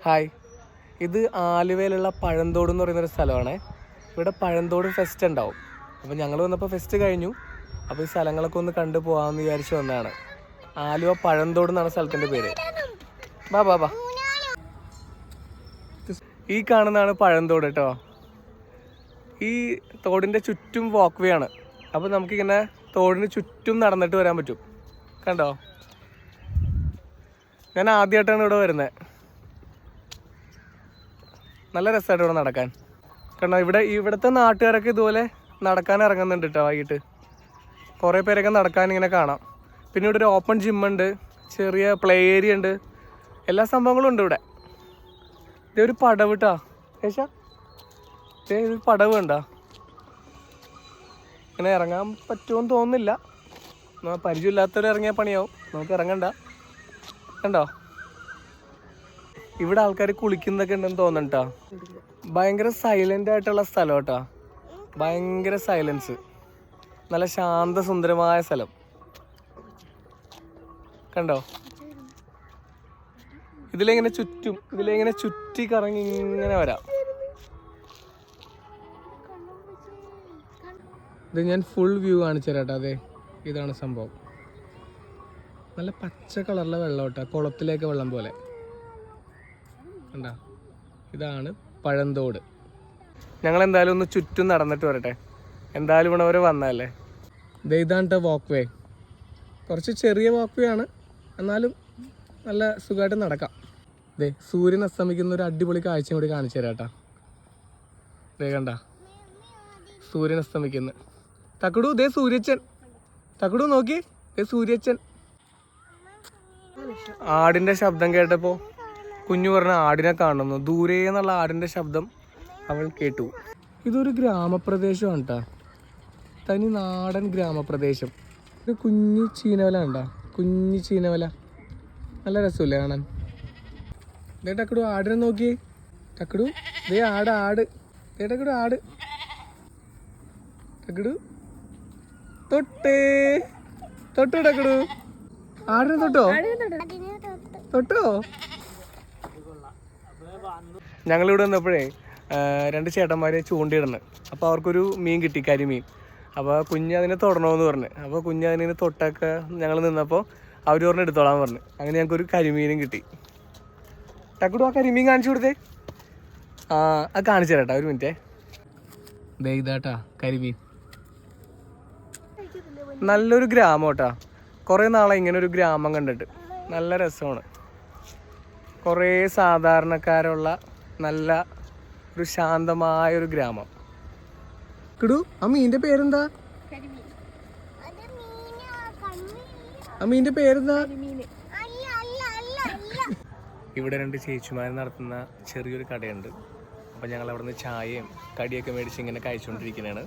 Hi, ഇത് ആലുവയിലുള്ള പഴന്തോട് എന്ന് പറയുന്നൊരു സ്ഥലമാണ്. ഇവിടെ പഴന്തോട് ഫെസ്റ്റ് ഉണ്ടാവും. അപ്പോൾ ഞങ്ങൾ വന്നപ്പോൾ ഫെസ്റ്റ് കഴിഞ്ഞു. അപ്പോൾ ഈ സ്ഥലങ്ങളൊക്കെ ഒന്ന് കണ്ടു പോകാമെന്ന് വിചാരിച്ച് വന്നതാണ്. ആലുവ പഴന്തോട് എന്നാണ് സ്ഥലത്തിൻ്റെ പേര്. ബാ ബാ ബാ. ഈ കാണുന്നതാണ് പഴന്തോട് കേട്ടോ. ഈ തോടിൻ്റെ ചുറ്റും വാക്ക് വേ ആണ്. അപ്പോൾ നമുക്കിങ്ങനെ തോടിന് ചുറ്റും നടന്നിട്ട് വരാൻ പറ്റും. കണ്ടോ, ഞാൻ ആദ്യമായിട്ടാണ് ഇവിടെ വരുന്നത്. നല്ല രസമായിട്ട് ഇവിടെ നടക്കാൻ. കാരണം ഇവിടുത്തെ നാട്ടുകാരൊക്കെ ഇതുപോലെ നടക്കാൻ ഇറങ്ങുന്നുണ്ട് കേട്ടോ. വൈകിട്ട് കുറേ പേരൊക്കെ നടക്കാൻ ഇങ്ങനെ കാണാം. പിന്നെ ഇവിടെ ഒരു ഓപ്പൺ ജിമ്മുണ്ട്, ചെറിയ പ്ലേ ഏരിയ ഉണ്ട്, എല്ലാ സംഭവങ്ങളും ഉണ്ട് ഇവിടെ. ഇതൊരു പടവ് കേട്ടോ ഏശാ, ഇതൊരു പടവ് കണ്ടോ. ഇങ്ങനെ ഇറങ്ങാൻ പറ്റുമെന്ന് തോന്നുന്നില്ല. പരിചയമില്ലാത്തവർ ഇറങ്ങിയാൽ പണിയാവും, നമുക്ക് ഇറങ്ങണ്ട. കണ്ടോ, ഇവിടെ ആൾക്കാർ കുളിക്കുന്നതൊക്കെ ഉണ്ടെന്ന് തോന്നുന്നുണ്ട് കേട്ടോ. ഭയങ്കര സൈലൻ്റ് ആയിട്ടുള്ള സ്ഥലം കേട്ടോ, ഭയങ്കര സൈലൻസ്, നല്ല ശാന്തസുന്ദരമായ സ്ഥലം. കണ്ടോ, ഇതിലിങ്ങനെ ചുറ്റി കറങ്ങി ഇങ്ങനെ വരാം. ഇത് ഞാൻ ഫുൾ വ്യൂ കാണിച്ചു തരാം കേട്ടോ. അതെ, ഇതാണ് സംഭവം. നല്ല പച്ച കളറിലെ വെള്ളം കേട്ടോ, കുളത്തിലേക്ക് വെള്ളം പോലെ. കണ്ടോ, ഇതാണ് പഴന്തോട്. ഞങ്ങൾ എന്തായാലും ഒന്ന് ചുറ്റും നടന്നിട്ട് വരട്ടെ. എന്തായാലും ഇവിടെ വരെ വന്നതല്ലേ. ഇതാണ് കേട്ടോ വാക്ക് വേ. കുറച്ച് ചെറിയ വാക്ക് വേ ആണ്, എന്നാലും നല്ല സുഖമായിട്ട് നടക്കാം. ദേ, സൂര്യൻ അസ്തമിക്കുന്ന ഒരു അടിപൊളി കാഴ്ചയും കൂടി കാണിച്ചു തരാം കേട്ടോ. ദേ കണ്ട, സൂര്യൻ അസ്തമിക്കുന്നു. തക്കടു, ദേ സൂര്യച്ചൻ. തക്കടു നോക്കി, ദേ സൂര്യച്ചൻ. ആടിൻ്റെ ശബ്ദം കേട്ടപ്പോൾ കുഞ്ഞു പറഞ്ഞ ആടിനെ കാണുന്നു. ദൂരെ എന്നുള്ള ആടിൻ്റെ ശബ്ദം അവൾ കേട്ടു. ഇതൊരു ഗ്രാമപ്രദേശമാണ് കേട്ടോ, തനി നാടൻ ഗ്രാമപ്രദേശം. ഇത് കുഞ്ഞു ചീനവല ഉണ്ടോ, കുഞ്ഞു ചീനവല. നല്ല രസമില്ലേ കാണാൻ. ദേ ടക്കടു, ആടിനെ നോക്കി. ടക്കടു, ദേ ആട്. ദേ ടക്കടു, ആട്. ടക്കടു തൊട്ടു. ടക്കടു ആടിനെ തൊട്ടോ. ഞങ്ങളിവിടെ വന്നപ്പോഴേ രണ്ട് ചേട്ടന്മാരെ ചൂണ്ടിയിടുന്നു. അപ്പോൾ അവർക്കൊരു മീൻ കിട്ടി, കരിമീൻ. അപ്പോൾ കുഞ്ഞ് അതിനെ തൊടണമെന്ന് പറഞ്ഞു. അപ്പോൾ കുഞ്ഞ് അതിനെ തൊട്ടൊക്കെ ഞങ്ങൾ നിന്നപ്പോൾ അവർ പറഞ്ഞ് എടുത്തോളാൻ പറഞ്ഞു. അങ്ങനെ ഞങ്ങൾക്കൊരു കരിമീനും കിട്ടി. ടക്കടു, ആ കരിമീൻ കാണിച്ചു കൊടുത്തേ. അത് കാണിച്ചു തരാട്ടാ, ഒരു മിനിറ്റേ. ദേ ഇതാട്ടാ കരിമീൻ. നല്ലൊരു ഗ്രാമം കേട്ടോ. കുറേ നാളെ ഇങ്ങനെ ഒരു ഗ്രാമം കണ്ടിട്ട്. നല്ല രസമാണ്. കുറേ സാധാരണക്കാരുള്ള നല്ല ഒരു ശാന്തമായൊരു ഗ്രാമം. കിടു, ആ മീൻ്റെ പേരെന്താ? ആ മീൻ്റെ പേരെന്താ? ഇവിടെ രണ്ട് ചേച്ചിമാർ നടത്തുന്ന ചെറിയൊരു കടയുണ്ട്. അപ്പം ഞങ്ങൾ അവിടെ നിന്ന് ചായയും കടിയൊക്കെ മേടിച്ച് ഇങ്ങനെ കഴിച്ചുകൊണ്ടിരിക്കുന്നതാണ്.